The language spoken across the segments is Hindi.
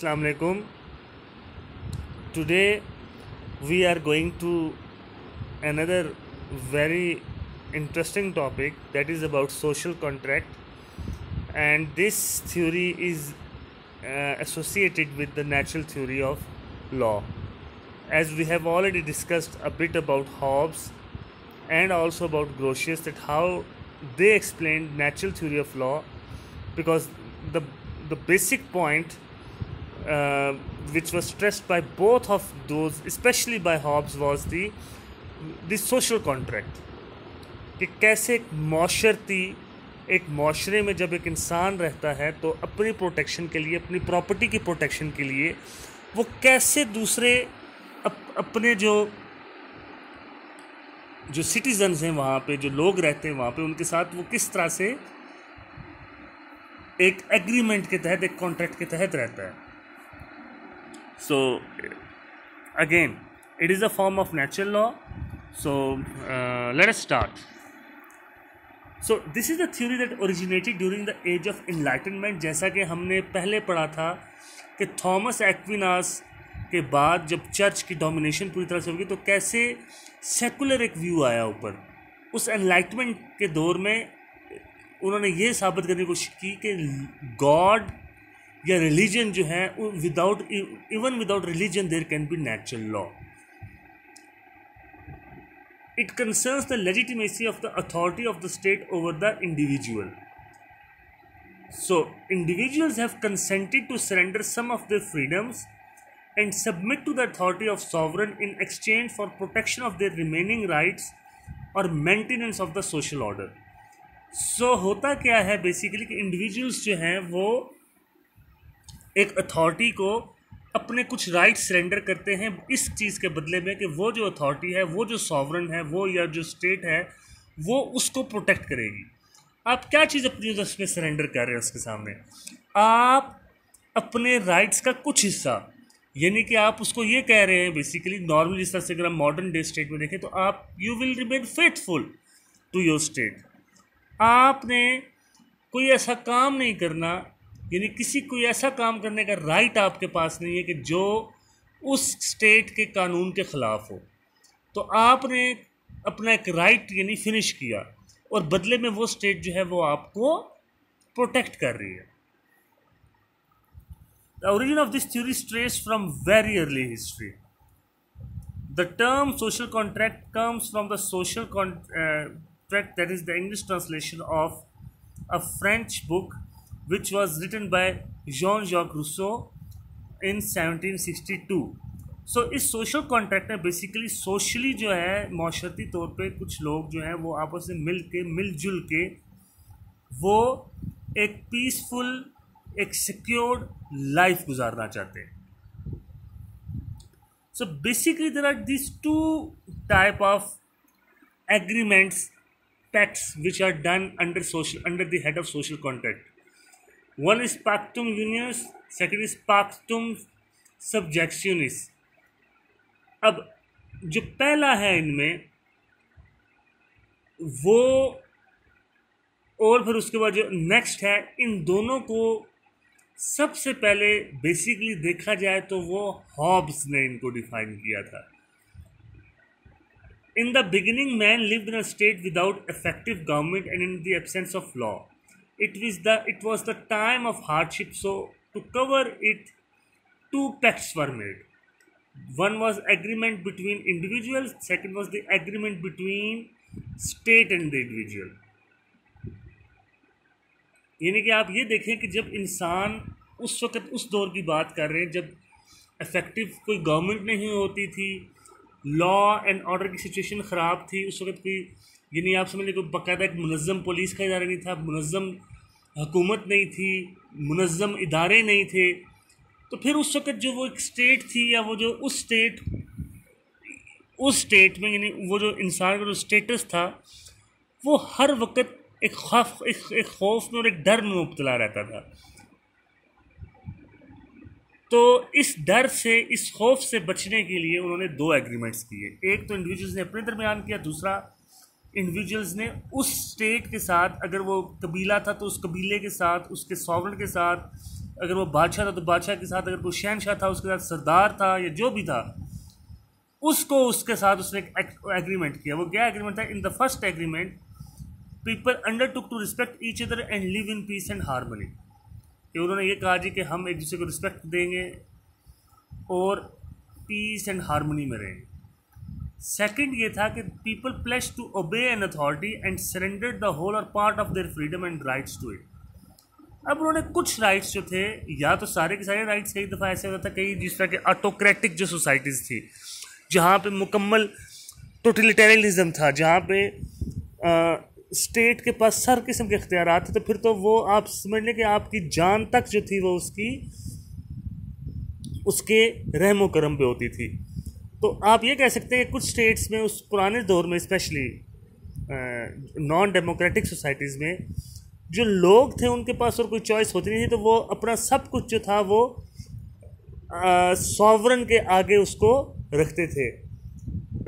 Assalamu alaikum. Today we are going to another very interesting topic, that is about social contract, and this theory is associated with the natural theory of law. As we have already discussed a bit about Hobbes and also about Grotius, that how they explained natural theory of law, because the the basic point which was stressed by both of those, especially by Hobbes, was the social contract. कि कैसे एक मौशरती एक माशरे में जब एक इंसान रहता है तो अपनी प्रोटेक्शन के लिए, अपनी प्रॉपर्टी की प्रोटेक्शन के लिए वो कैसे दूसरे अपने जो सिटीजन्स हैं वहाँ पे, जो लोग रहते हैं वहाँ पे, उनके साथ वो किस तरह से एक एग्रीमेंट के तहत, एक कॉन्ट्रैक्ट के तहत रहता है. So again it is a form of natural law. So let us start. So this is the theory that originated during the age of enlightenment. जैसा कि हमने पहले पढ़ा था कि थॉमस एक्विनास के बाद जब चर्च की डोमिनेशन पूरी तरह से होगी तो कैसे सेकुलर एक व्यू आया ऊपर. उस एनलाइटमेंट के दौर में उन्होंने ये साबित करने की कोशिश की कि गॉड या रिलीजन जो है, even without religion there can be natural law. It concerns the legitimacy of the authority of the state over the individual. So, individuals have consented to surrender some of their freedoms and submit to the authority of sovereign in exchange for protection of their remaining rights or maintenance of the social order. So, होता क्या है बेसिकली कि इंडिविजुअल्स जो हैं वो एक अथॉरिटी को अपने कुछ राइट्स सरेंडर करते हैं इस चीज़ के बदले में कि वो जो अथॉरिटी है, वो जो सॉवरन है, वो या जो स्टेट है, वो उसको प्रोटेक्ट करेगी. आप क्या चीज़ अपनी उसमें सरेंडर कर रहे हैं उसके सामने? आप अपने राइट्स का कुछ हिस्सा, यानी कि आप उसको ये कह रहे हैं बेसिकली, नॉर्मली जिस तरह से अगर हम मॉडर्न डे स्टेट में देखें तो आप you will remain faithful to your state. आपने कोई ऐसा काम नहीं करना, यानी किसी कोई ऐसा काम करने का राइट आपके पास नहीं है कि जो उस स्टेट के कानून के ख़िलाफ़ हो. तो आपने अपना एक राइट यानी फिनिश किया और बदले में वो स्टेट जो है वो आपको प्रोटेक्ट कर रही है. The origin of this theory stress from very early history. The term social contract comes from the social contract, that is the English translation of a French book which was written by Jean-Jacques Rousseau in 1762. So इस सोशल कॉन्ट्रैक्ट में बेसिकली सोशली जो है माशरती तौर पे कुछ लोग जो हैं वो आपस में मिलजुल के वो एक पीसफुल, एक सिक्योर्ड लाइफ गुजारना चाहते हैं. So basically there are these two type of agreements, pacts which are done under the head of social contract. One is pactum unius, second is pactum subjectionis. अब जो पहला है इनमें वो, और फिर उसके बाद जो नेक्स्ट है, इन दोनों को सबसे पहले बेसिकली देखा जाए तो वो हॉब्स ने इनको डिफाइन किया था. In the beginning, man lived in a state without effective government and in the absence of law. It was the time of hardship, so to cover it, two pacts were made. One was agreement between individuals, second was the agreement between state and the individual. यानी कि आप ये देखें कि जब इंसान उस वक़्त, उस दौर की बात कर रहे हैं जब इफेक्टिव कोई गवर्नमेंट नहीं होती थी, लॉ एंड ऑर्डर की सिचुएशन ख़राब थी उस वक़्त की, यानी आप समझ लीजिए बाकायदा एक मुनज़्ज़म पुलिस का इदारा नहीं था, मुनज़्ज़म हुकूमत नहीं थी, मुनज़्ज़म इदारे नहीं थे. तो फिर उस वक़्त जो वो एक स्टेट थी, या वो जो उस स्टेट में, यानी वो जो इंसान का जो स्टेटस था, वो हर वक्त एक खौफ में और एक डर में मुब्तला रहता था. तो इस डर से, इस खौफ से बचने के लिए उन्होंने दो एग्रीमेंट्स किए. एक तो इंडिविजुअल्स ने अपने दरमियान किया, दूसरा इंडिविजुअल्स ने उस स्टेट के साथ, अगर वो कबीला था तो उस कबीले के साथ, उसके सॉवरेन के साथ, अगर वो बादशाह था तो बादशाह के साथ, अगर कोई शहनशाह था उसके साथ सरदार था या जो भी था, उसको उसके साथ उसने एक एग्रीमेंट किया। वो क्या एग्रीमेंट था? In the first agreement people undertook to respect each other and live in peace and harmony. कि उन्होंने ये कहा जी कि हम एक दूसरे को रिस्पेक्ट देंगे और पीस एंड हार्मनी में रहेंगे। सेकंड ये था कि people place to obey an authority and surrender the whole or part of their freedom and rights to it. अब उन्होंने कुछ राइट्स जो थे, या तो सारे के सारे राइट्स, कई दफ़ा ऐसे होता था कई जिस तरह के ऑटोक्रेटिक जो सोसाइटीज़ थी जहाँ पे मुकम्मल टोटलिटेरियनिज्म था, जहाँ पे स्टेट के पास सर किस्म के इख्तियारात थे, तो फिर तो वो आप समझ लें कि आपकी जान तक जो थी वो उसके रहमो करम पे होती थी। तो आप ये कह सकते हैं कि कुछ स्टेट्स में उस पुराने दौर में, स्पेशली नॉन डेमोक्रेटिक सोसाइटीज़ में, जो लोग थे उनके पास और कोई चॉइस होती नहीं थी, तो वो अपना सब कुछ जो था वो सॉवरन के आगे उसको रखते थे।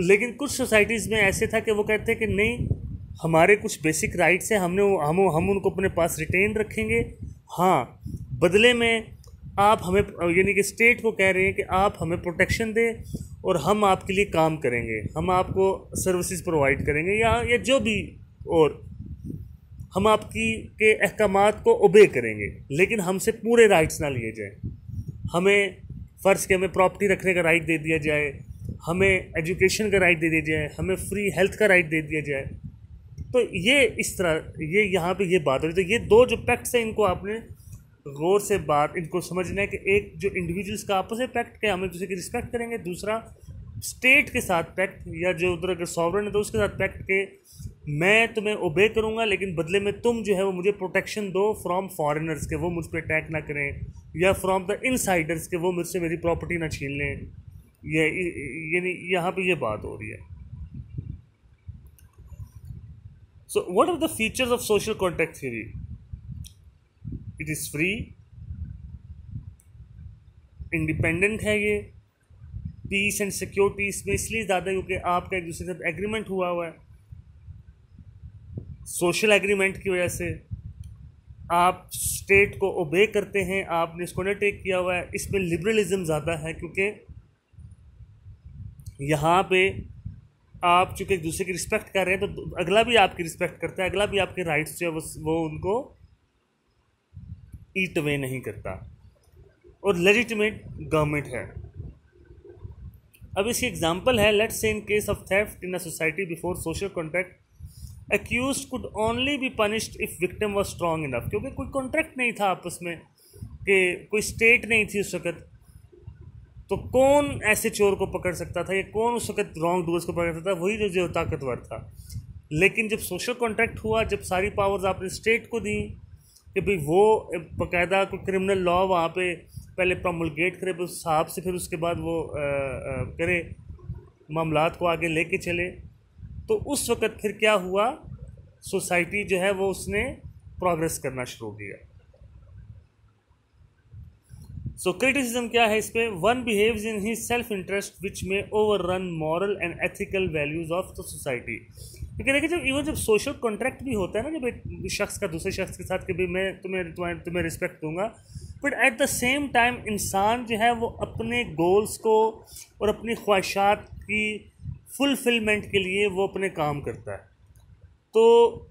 लेकिन कुछ सोसाइटीज़ में ऐसे था कि वो कहते कि नहीं, हमारे कुछ बेसिक राइट्स हैं, हम उनको अपने पास रिटेन रखेंगे। हाँ, बदले में आप हमें, यानी कि स्टेट को कह रहे हैं कि आप हमें प्रोटेक्शन दें और हम आपके लिए काम करेंगे, हम आपको सर्विसेज प्रोवाइड करेंगे या जो भी, और हम आपकी के अहकामात को ओबे करेंगे, लेकिन हमसे पूरे राइट्स ना लिए जाए। हमें फ़र्ज़ के हमें प्रॉपर्टी रखने का राइट दे दिया जाए, हमें एजुकेशन का राइट दे दिया जाए, हमें फ्री हेल्थ का राइट दे दिया जाए। तो ये इस तरह ये यहाँ पे ये बात हो रही। तो ये दो जो पैक्ट्स हैं, इनको आपने गौर से इनको समझना है कि एक जो इंडिविजुअल्स का आपस में पैक्ट है, हम एक दूसरे की रिस्पेक्ट करेंगे। दूसरा स्टेट के साथ पैक्ट, या जो उधर अगर सॉवरन है तो उसके साथ पैक्ट के मैं तुम्हें ओबे करूँगा, लेकिन बदले में तुम जो है वो मुझे प्रोटेक्शन दो फ्रॉम फॉरेनर्स के, वो मुझ पर अटैक ना करें, या फ्रॉम द इनसाइडर्स के, वो मुझसे मेरी प्रॉपर्टी ना छीन लें। यानी यहाँ पे ये बात हो रही है। So what are the features of social contract theory? It is free, independent है, ये पीस एंड सिक्योरिटी इसमें इसलिए ज़्यादा क्योंकि आपका एक दूसरे के साथ एग्रीमेंट हुआ है। सोशल एग्रीमेंट की वजह से आप स्टेट को ओबे करते हैं, आपने इसको अंडरटेक किया हुआ है। इसमें लिबरलिज्म ज़्यादा है क्योंकि यहाँ पे आप चूँकि एक दूसरे की रिस्पेक्ट कर रहे हैं, तो अगला भी आपकी रिस्पेक्ट करता है, अगला भी आपके राइट्स जो है वो उनको ईट अवे नहीं करता, और लेजिटिमेट गवर्नमेंट है। अब इसकी एग्जांपल है, let's say in case of theft in a society before social contract, accused could only be punished if victim was strong enough. क्योंकि कोई कॉन्ट्रैक्ट नहीं था आपस में, कि कोई स्टेट नहीं थी उस वक्त, तो कौन ऐसे चोर को पकड़ सकता था, या कौन उस वक्त रॉन्ग डूअर्स को पकड़ सकता था? वही जो ताकतवर था। लेकिन जब सोशल कॉन्ट्रैक्ट हुआ, जब सारी पावर्स आपने स्टेट को दी कि भाई वो बाकायदा कोई क्रिमिनल लॉ वहाँ पे पहले प्रोमलगेट करे, उस हिसाब से फिर उसके बाद वो करे, मामलात को आगे लेके चले, तो उस वक़्त फिर क्या हुआ, सोसाइटी जो है वो उसने प्रोग्रेस करना शुरू किया। सो क्रिटिसिज्म क्या है इस पर? One behaves in his self interest which may overrun moral and ethical values of the society. क्योंकि देखिए, जब सोशल कॉन्ट्रैक्ट भी होता है ना, जब एक शख्स का दूसरे शख्स के साथ कि भाई मैं तुम्हें रिस्पेक्ट दूंगा, but at the same time इंसान जो है वो अपने गोल्स को और अपनी ख्वाहिशात की फुलफिलमेंट के लिए वो अपने काम करता है। तो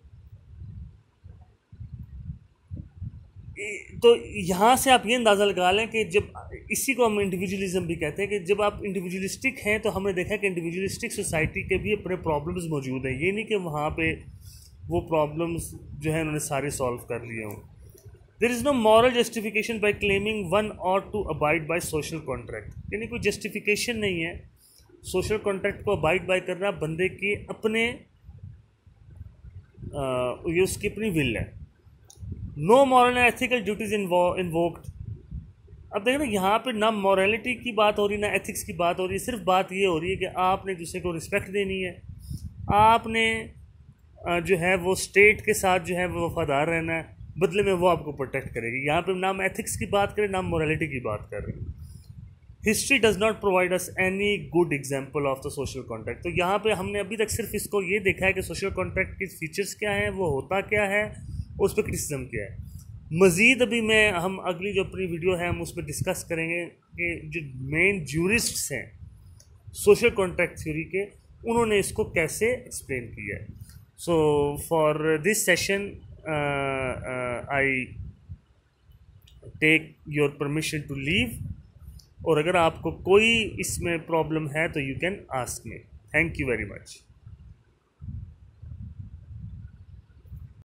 यहाँ से आप ये अंदाज़ा लगा लें कि जब, इसी को हम इंडिविजुअलिज्म भी कहते हैं, कि जब आप इंडिविजुअलिस्टिक हैं तो हमने देखा कि इंडिविजुअलिस्टिक सोसाइटी के भी अपने प्रॉब्लम्स मौजूद हैं। ये नहीं कि वहाँ पे वो प्रॉब्लम्स जो है उन्होंने सारे सॉल्व कर लिए हों। There is no moral justification by claiming one ought to abide by social contract. यानी कोई जस्टिफिकेशन नहीं है सोशल कॉन्ट्रैक्ट को अबाइड बाय करना, बंदे की अपने ये उसकी अपनी विल है। No moral and ethical duties invoked. अब देखो ना, यहाँ पे ना मॉरलिटी की बात हो रही, ना एथिक्स की बात हो रही है, सिर्फ बात ये हो रही है कि आपने दूसरे को रिस्पेक्ट देनी है, आपने जो है वो स्टेट के साथ जो है वो वफादार रहना है, बदले में वो आपको प्रोटेक्ट करेगी। यहाँ पे ना हम एथिक्स की बात करें, ना हम मॉरलिटी की बात कर रहे हैं। History does not provide us any good example of the social contract. तो यहाँ पे हमने अभी तक सिर्फ इसको ये देखा है कि सोशल कॉन्ट्रैक्ट के फीचर्स क्या हैं, वो होता क्या है, उस पर क्रिटिसिज्म क्या है। मज़ीद अभी हम अगली जो अपनी वीडियो है हम उसमें डिस्कस करेंगे कि जो मेन ज्यूरिस्ट्स हैं सोशल कॉन्ट्रैक्ट थ्योरी के, उन्होंने इसको कैसे एक्सप्लेन किया है. So for this session I take your permission to leave, और अगर आपको कोई इसमें प्रॉब्लम है तो you can ask me. Thank you very much.